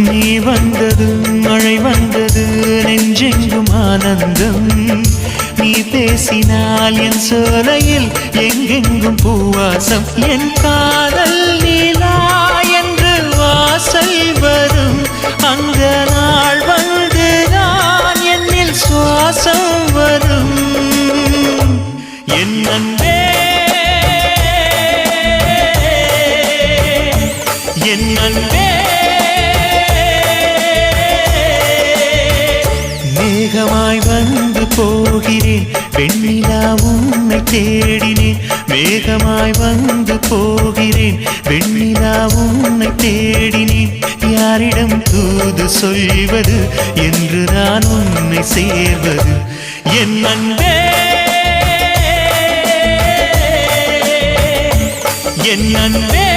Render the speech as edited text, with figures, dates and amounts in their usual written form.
நீ வந்ததும் மழை வந்தது நெஞ்செங்கும் ஆனந்தம் நீ பேசினால் என் சோலையில் எங்கெங்கும் பூவாசம் என் காதல் நீலா என்று வாசல் வரும் அந்த நாள் வந்து நான் என்னில் சுவாசம் வரும் என் அன்பே என் அன்பே மேகமாய் வந்து போகிறேன் வெண்ணிலா உன்னை தேடினேன் மேகமாய் வந்து போகிறேன் வெண்ணிலா உன்னை தேடினேன் யாரிடம் தூது சொல்வது என்று நான் உன்னை சேர்வது என் அன்பே என் அன்பே